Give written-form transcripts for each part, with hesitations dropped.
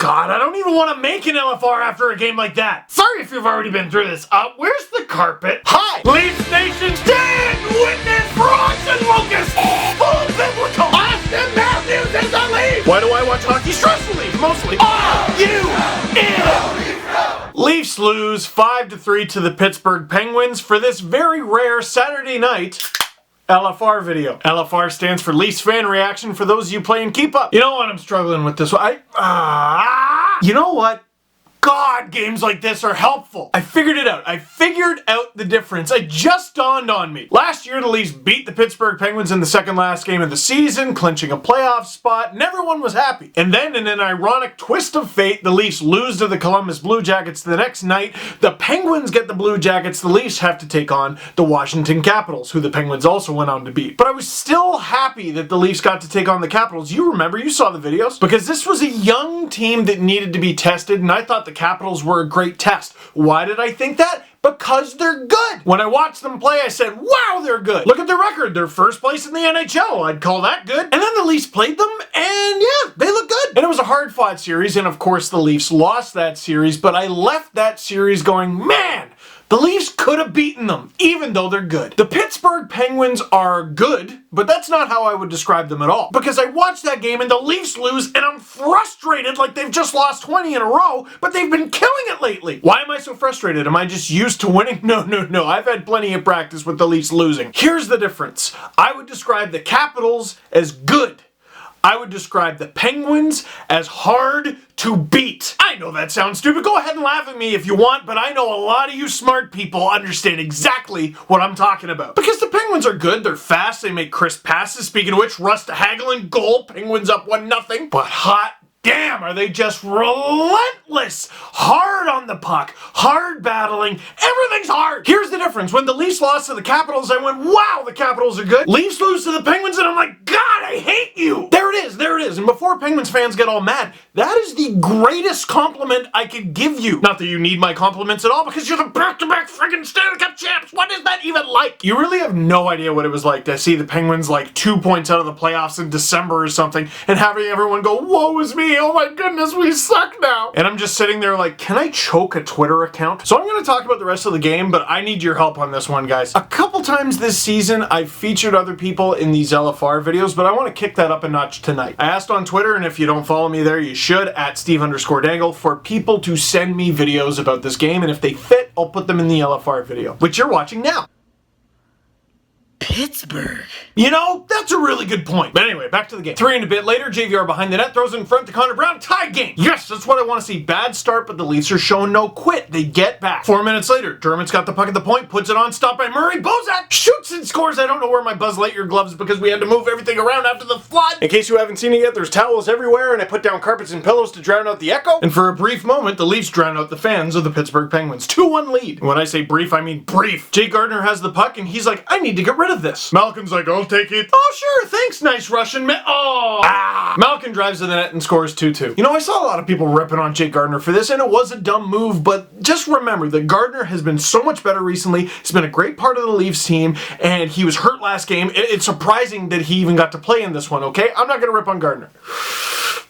God, I don't even want to make an LFR after a game like that. Sorry if you've already been through this. Where's the carpet? Hi! Leafs Nation, stand witness for Austin Lucas! Full biblical! Austin Matthews is the Leaf! Why do I watch hockey? Stress relief, mostly. Leafs lose 5-3 to the Pittsburgh Penguins for this very rare Saturday night LFR video. LFR stands for Leafs Fan Reaction for those of you playing Keep Up. You know what? I'm struggling with this one. You know what? God, games like this are helpful. I figured it out. I figured out the difference. It just dawned on me. Last year, the Leafs beat the Pittsburgh Penguins in the second last game of the season, clinching a playoff spot, and everyone was happy. And then, in an ironic twist of fate, the Leafs lose to the Columbus Blue Jackets the next night. The Penguins get the Blue Jackets. The Leafs have to take on the Washington Capitals, who the Penguins also went on to beat. But I was still happy that the Leafs got to take on the Capitals. You remember, you saw the videos. Because this was a young team that needed to be tested, and I thought the Capitals were a great test. Why did I think that? Because they're good. When I watched them play, I said, wow, they're good. Look at their record. They're first place in the NHL. I'd call that good. And then the Leafs played them, and yeah, they look good. And it was a hard-fought series, and of course the Leafs lost that series, but I left that series going, man, the Leafs could have beaten them, even though they're good. The Pittsburgh Penguins are good, but that's not how I would describe them at all. Because I watched that game and the Leafs lose and I'm frustrated like they've just lost 20 in a row, but they've been killing it lately. Why am I so frustrated? Am I just used to winning? No. I've had plenty of practice with the Leafs losing. Here's the difference. I would describe the Capitals as good. I would describe the Penguins as hard to beat. I know that sounds stupid. Go ahead and laugh at me if you want, but I know a lot of you smart people understand exactly what I'm talking about. Because the Penguins are good, they're fast, they make crisp passes. Speaking of which, Russ to Hagelin goal, Penguins up 1-0. But hot damn, are they just relentless, hard on the puck, hard battling, everything's hard. Here's the difference. When the Leafs lost to the Capitals, I went, wow, the Capitals are good. Leafs lose to the Penguins, and I'm like, God, I hate you. There it is. And before Penguins fans get all mad, that is the greatest compliment I could give you. Not that you need my compliments at all, because you're the back-to-back friggin' Stanley Cup champs. What is that even like? You really have no idea what it was like to see the Penguins like 2 points out of the playoffs in December or something, and having everyone go, woe is me. Oh my goodness, we suck now. And I'm just sitting there like, can I choke a Twitter account? So I'm going to talk about the rest of the game, but I need your help on this one, guys. A couple times this season, I've featured other people in these LFR videos, but I want to kick that up a notch tonight. I asked on Twitter, and if you don't follow me there, you should, at Steve_Dangle, for people to send me videos about this game, and if they fit, I'll put them in the LFR video, which you're watching now. Pittsburgh. You know, that's a really good point. But anyway, back to the game. 3 and a bit later, JVR behind the net, throws in front to Connor Brown. Tie game. Yes, that's what I want to see. Bad start, but the Leafs are showing no quit. They get back. 4 minutes later, Dermott's got the puck at the point, puts it on, stopped by Murray. Bozak shoots and scores. I don't know where my Buzz Lightyear gloves because we had to move everything around after the flood. In case you haven't seen it yet, there's towels everywhere, and I put down carpets and pillows to drown out the echo. And for a brief moment, the Leafs drown out the fans of the Pittsburgh Penguins. 2-1 lead. And when I say brief, I mean brief. Jake Gardiner has the puck, and he's like, I need to get rid of this. Malkin's like, I'll take it. Oh, sure, thanks, nice Russian man. Malkin drives to the net and scores 2-2. You know, I saw a lot of people ripping on Jake Gardiner for this, and it was a dumb move, but just remember that Gardiner has been so much better recently. He's been a great part of the Leafs team, and he was hurt last game. It's surprising that he even got to play in this one, okay? I'm not going to rip on Gardiner.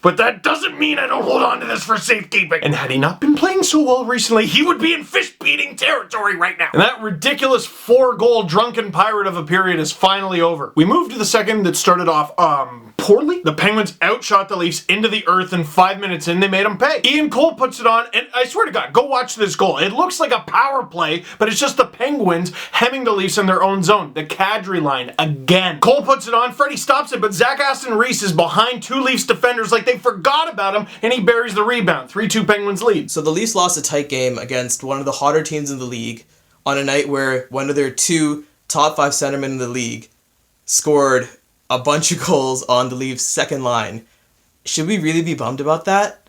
But that doesn't mean I don't hold on to this for safekeeping. And had he not been playing so well recently, he would be in fish-beating territory right now. And that ridiculous 4-goal drunken pirate of a period is finally over. We moved to the second that started off, poorly. The Penguins outshot the Leafs into the earth, and 5 minutes in, they made them pay. Ian Cole puts it on, and I swear to God, go watch this goal. It looks like a power play, but it's just the Penguins hemming the Leafs in their own zone. The Kadri line again. Cole puts it on, Freddie stops it, but Zach Aston Reese is behind 2 Leafs defenders like they forgot about him, and he buries the rebound. 3-2 Penguins lead. So the Leafs lost a tight game against one of the hotter teams in the league on a night where one of their 2 top 5 centermen in the league scored a bunch of goals on the Leafs' second line. Should we really be bummed about that?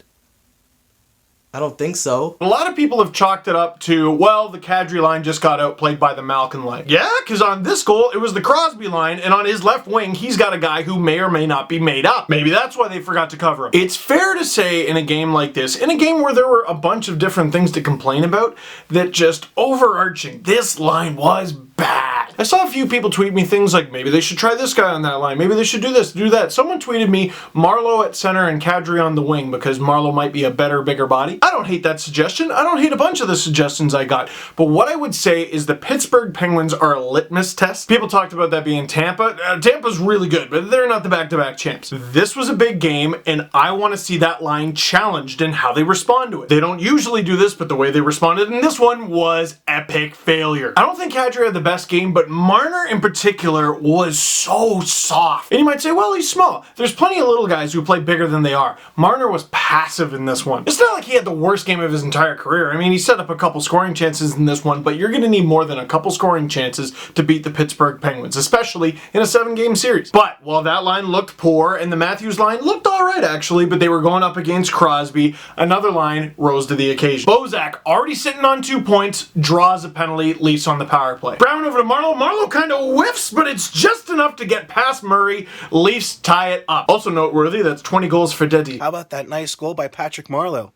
I don't think so. A lot of people have chalked it up to, well, the Kadri line just got outplayed by the Malkin line. Yeah, because on this goal, it was the Crosby line, and on his left wing, he's got a guy who may or may not be made up. Maybe that's why they forgot to cover him. It's fair to say in a game like this, in a game where there were a bunch of different things to complain about, that just overarching, this line was bad. I saw a few people tweet me things like, maybe they should try this guy on that line, maybe they should do this, do that. Someone tweeted me Marlowe at center and Kadri on the wing because Marlowe might be a better, bigger body. I don't hate that suggestion. I don't hate a bunch of the suggestions I got. But what I would say is the Pittsburgh Penguins are a litmus test. People talked about that being Tampa. Tampa's really good, but they're not the back-to-back champs. This was a big game, and I want to see that line challenged in how they respond to it. They don't usually do this, but the way they responded in this one was epic failure. I don't think Kadri had the best game, but Marner in particular was so soft. And you might say, well, he's small. There's plenty of little guys who play bigger than they are. Marner was passive in this one. It's not like he had the worst game of his entire career. I mean, he set up a couple scoring chances in this one, but you're going to need more than a couple scoring chances to beat the Pittsburgh Penguins, especially in a 7-game series. But while that line looked poor and the Matthews line looked alright actually, but they were going up against Crosby, another line rose to the occasion. Bozak, already sitting on 2 points, draws a penalty, Leafs on the power play. Brown over to Marlowe. Marlowe kind of whiffs, but it's just enough to get past Murray. Leafs tie it up. Also noteworthy, that's 20 goals for Deddy. How about that nice goal by Patrick Marleau?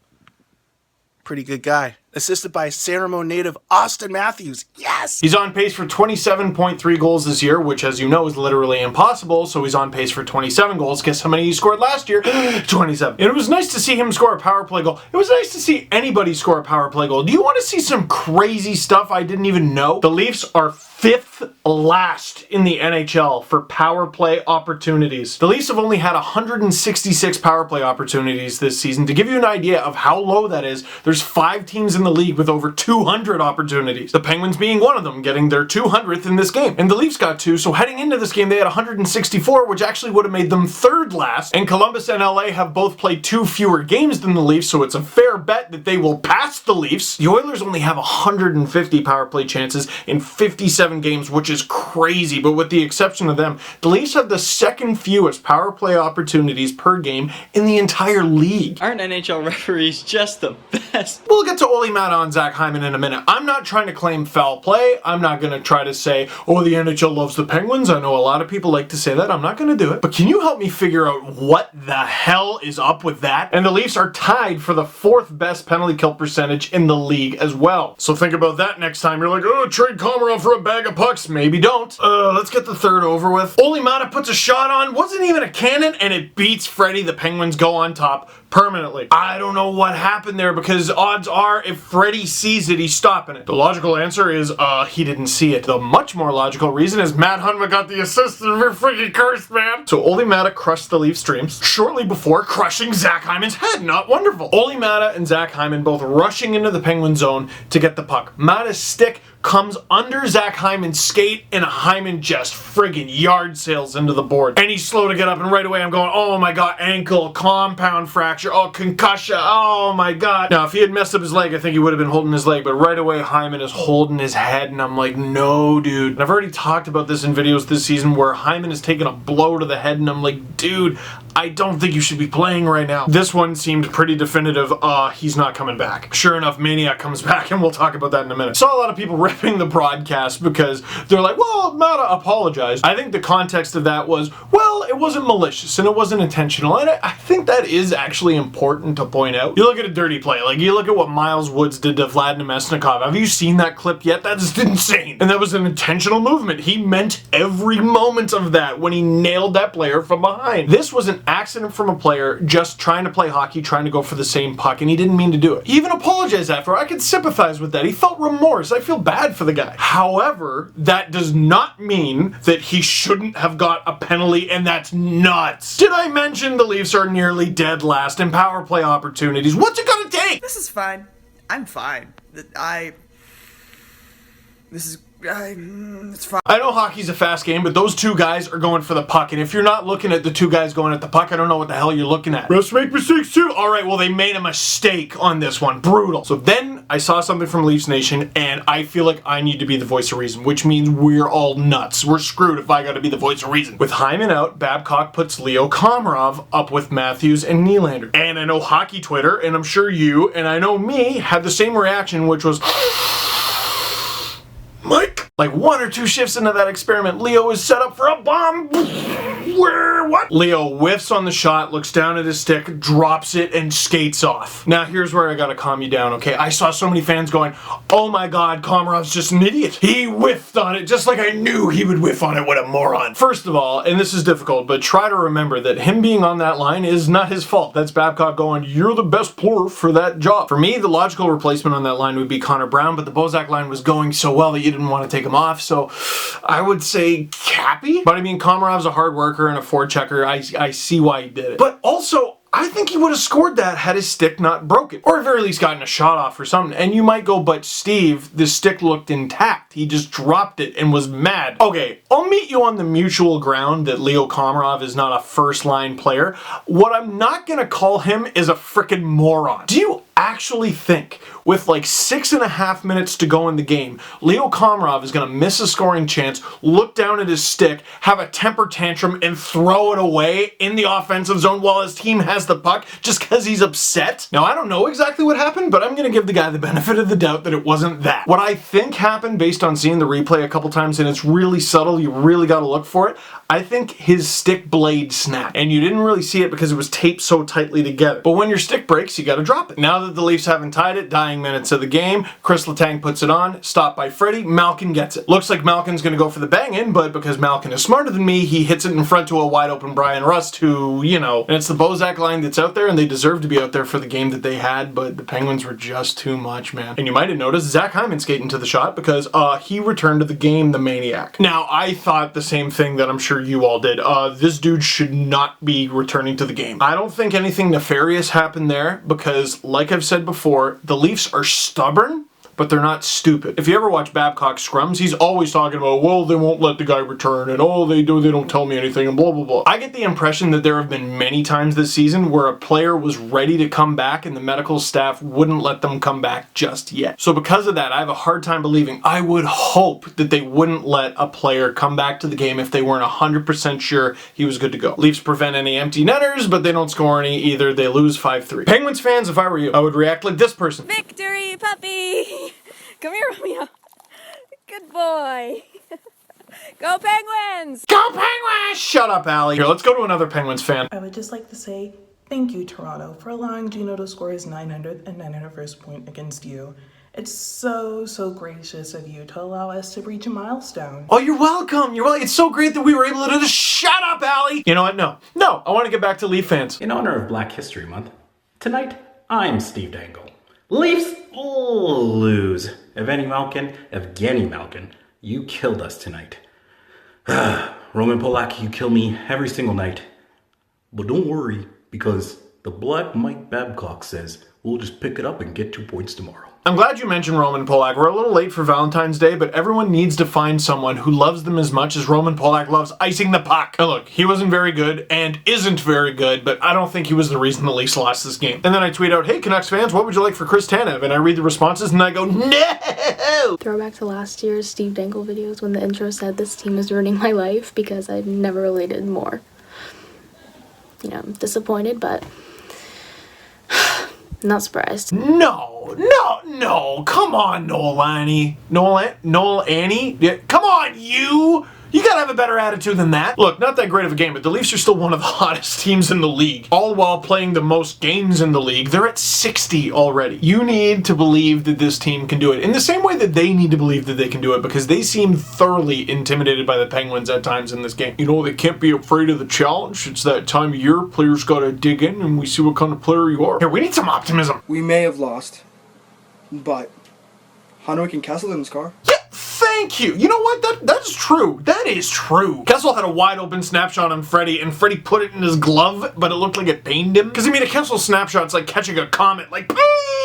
Pretty good guy. Assisted by San Ramon native Austin Matthews. Yes! He's on pace for 27.3 goals this year, which as you know is literally impossible, so he's on pace for 27 goals. Guess how many he scored last year? 27. And it was nice to see him score a power play goal. It was nice to see anybody score a power play goal. Do you want to see some crazy stuff I didn't even know? The Leafs are 5th last in the NHL for power play opportunities. The Leafs have only had 166 power play opportunities this season. To give you an idea of how low that is, there's 5 teams in the league with over 200 opportunities. The Penguins being one of them, getting their 200th in this game. And the Leafs got 2, so heading into this game they had 164, which actually would have made them 3rd last. And Columbus and LA have both played 2 fewer games than the Leafs, so it's a fair bet that they will pass the Leafs. The Oilers only have 150 power play chances in 57 games, which is crazy, but with the exception of them, the Leafs have the 2nd fewest power play opportunities per game in the entire league. Aren't NHL referees just the best? We'll get to Ole Mata on Zach Hyman in a minute. I'm not trying to claim foul play. I'm not going to try to say, oh, the NHL loves the Penguins. I know a lot of people like to say that. I'm not going to do it. But can you help me figure out what the hell is up with that? And the Leafs are tied for the 4th best penalty kill percentage in the league as well. So think about that next time. You're like, oh, trade Komarov for a bag of pucks. Maybe don't. Let's get the 3rd over with. Ole Mata puts a shot on. Wasn't even a cannon, and it beats Freddie. The Penguins go on top permanently. I don't know what happened there because odds are if Freddie sees it, he's stopping it. The logical answer is, he didn't see it. The much more logical reason is Matt Hunma got the assist and we're freaking cursed, man. So Ole Mata crushed the Leafs dreams shortly before crushing Zach Hyman's head. Not wonderful. Ole Mata and Zach Hyman both rushing into the Penguin zone to get the puck. Mata's stick comes under Zach Hyman's skate and Hyman just friggin' yard sails into the board. And he's slow to get up and right away I'm going, oh my god, ankle, compound fracture, oh concussion, oh my god. Now if he had messed up his leg, I think he would have been holding his leg, but right away Hyman is holding his head and I'm like, no dude. And I've already talked about this in videos this season where Hyman has taken a blow to the head and I'm like, dude, I don't think you should be playing right now. This one seemed pretty definitive, he's not coming back. Sure enough, Maniac comes back and we'll talk about that in a minute. Saw a lot of people ripping the broadcast because they're like, well, Mata apologized. I think the context of that was, well, it wasn't malicious and it wasn't intentional. And I think that is actually important to point out. You look at a dirty play, like you look at what Miles Woods did to Vlad Nemesnikov. Have you seen that clip yet? That's insane. And that was an intentional movement. He meant every moment of that when he nailed that player from behind. This was an accident from a player just trying to play hockey, trying to go for the same puck, and he didn't mean to do it. He even apologized after. I could sympathize with that. He felt remorse. I feel bad for the guy. However, that does not mean that he shouldn't have got a penalty, and that's nuts. Did I mention the Leafs are nearly dead last in power play opportunities? What's it gonna take? This is fine. I'm fine. It's fine. I know hockey's a fast game, but those 2 guys are going for the puck, and if you're not looking at the 2 guys going at the puck, I don't know what the hell you're looking at. Refs make mistakes too. Alright, well they made a mistake on this one. Brutal. So then I saw something from Leafs Nation, and I feel like I need to be the voice of reason, which means we're all nuts. We're screwed if I gotta be the voice of reason. With Hyman out, Babcock puts Leo Komarov up with Matthews and Nylander. And I know hockey Twitter, and I'm sure you, and I know me, had the same reaction, which was, Mike, Like 1 or 2 shifts into that experiment, Leo is set up for a bomb. What? Leo whiffs on the shot, looks down at his stick, drops it, and skates off. Now here's where I gotta calm you down, okay? I saw so many fans going, oh my god, Komarov's just an idiot. He whiffed on it just like I knew he would whiff on it, what a moron. First of all, and this is difficult, but try to remember that him being on that line is not his fault. That's Babcock going, you're the best player for that job. For me, the logical replacement on that line would be Connor Brown, but the Bozak line was going so well that you didn't want to take him off, so I would say Cappy. But I mean, Komarov's a hard worker and a forechecker. I see why he did it. But also, I think he would have scored that had his stick not broken. Or at very least gotten a shot off or something. And you might go, but Steve, the stick looked intact. He just dropped it and was mad. Okay, I'll meet you on the mutual ground that Leo Komarov is not a first-line player. What I'm not gonna call him is a frickin' moron. Do you actually think, with like 6.5 minutes to go in the game, Leo Komarov is gonna miss a scoring chance, look down at his stick, have a temper tantrum, and throw it away in the offensive zone while his team has the puck just because he's upset? Now, I don't know exactly what happened, but I'm gonna give the guy the benefit of the doubt that it wasn't that. What I think happened, based on seeing the replay a couple times, and it's really subtle, you really gotta look for it, I think his stick blade snapped. And you didn't really see it because it was taped so tightly together. But when your stick breaks, you gotta drop it. Now that the Leafs haven't tied it, dying minutes of the game, Chris Letang puts it on, stopped by Freddie, Malkin gets it. Looks like Malkin's gonna go for the bang-in, but because Malkin is smarter than me, he hits it in front to a wide-open Brian Rust, who, you know, and it's the Bozak line that's out there, and they deserve to be out there for the game that they had, but the Penguins were just too much, man. And you might have noticed Zach Hyman skating to the shot because he returned to the game, the maniac. Now, I thought the same thing that I'm sure you all did. This dude should not be returning to the game. I don't think anything nefarious happened there because, like I've said before, the Leafs are stubborn, but they're not stupid. If you ever watch Babcock scrums, he's always talking about, well, they won't let the guy return, and oh, they don't tell me anything, and blah, blah, blah. I get the impression that there have been many times this season where a player was ready to come back and the medical staff wouldn't let them come back just yet. So because of that, I have a hard time believing, I would hope that they wouldn't let a player come back to the game if they weren't 100% sure he was good to go. Leafs prevent any empty netters, but they don't score any either. They lose 5-3. Penguins fans, if I were you, I would react like this person. Victory, puppy! Come here, Romeo. Good boy. Go Penguins! Go Penguins! Shut up, Allie. Here, let's go to another Penguins fan. I would just like to say thank you, Toronto, for allowing Gino to score his 900th and 901st point against you. It's so gracious of you to allow us to reach a milestone. Oh, you're welcome. You're welcome. It's so great that we were able to do this. Shut up, Allie. You know what? No, I want to get back to Leaf fans. In honor of Black History Month, tonight, I'm Steve Dangle. Leafs lose. Evgeny Malkin, you killed us tonight. Roman Polak, you kill me every single night. But don't worry, because the Black Mike Babcock says we'll just pick it up and get 2 points tomorrow. I'm glad you mentioned Roman Polak. We're a little late for Valentine's Day, but everyone needs to find someone who loves them as much as Roman Polak loves icing the puck. Now look, he wasn't very good and isn't very good, but I don't think he was the reason the Leafs lost this game. And then I tweet out, hey Canucks fans, what would you like for Chris Tanev? And I read the responses and I go, no! Throwback to last year's Steve Dangle videos when the intro said this team is ruining my life because I've never related more. You know, I'm disappointed, but not surprised. No, come on, Noel Annie. Noel Annie? Yeah, come on, you! You gotta have a better attitude than that. Look, not that great of a game, but the Leafs are still one of the hottest teams in the league. All while playing the most games in the league. They're at 60 already. You need to believe that this team can do it in the same way that they need to believe that they can do it because they seem thoroughly intimidated by the Penguins at times in this game. You know, they can't be afraid of the challenge. It's that time of year. Players gotta dig in and we see what kind of player you are. Here, we need some optimism. We may have lost, but Hanwick and Kessel didn't score. Yeah, thank you. You know what? That's true. That is true. Kessel had a wide open snapshot on Freddie, and Freddie put it in his glove, but it looked like it pained him. Because, I mean, a Kessel snapshot's like catching a comet, like,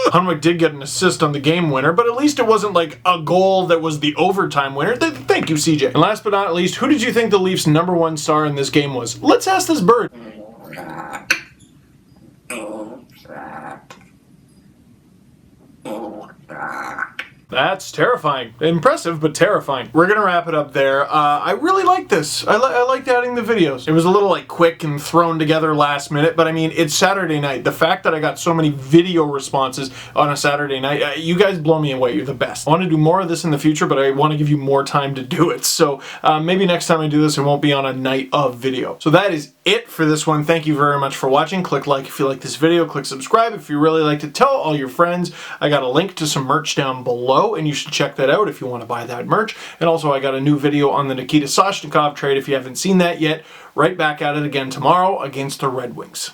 Hanwick did get an assist on the game winner, but at least it wasn't like a goal that was the overtime winner. Thank you, CJ. And last but not least, who did you think the Leafs' #1 star in this game was? Let's ask this bird. That's terrifying. Impressive, but terrifying. We're gonna wrap it up there. I really like this. I liked adding the videos. It was a little like quick and thrown together last minute, but I mean, it's Saturday night. The fact that I got so many video responses on a Saturday night, you guys blow me away. You're the best. I want to do more of this in the future, but I want to give you more time to do it. So maybe next time I do this, it won't be on a night of video. So that is it for this one. Thank you very much for watching. Click like if you like this video. Click subscribe if you really liked it. Tell all your friends. I got a link to some merch down below, and you should check that out if you want to buy that merch. And also I got a new video on the Nikita Soshnikov trade if you haven't seen that yet. Right back at it again tomorrow against the Red Wings.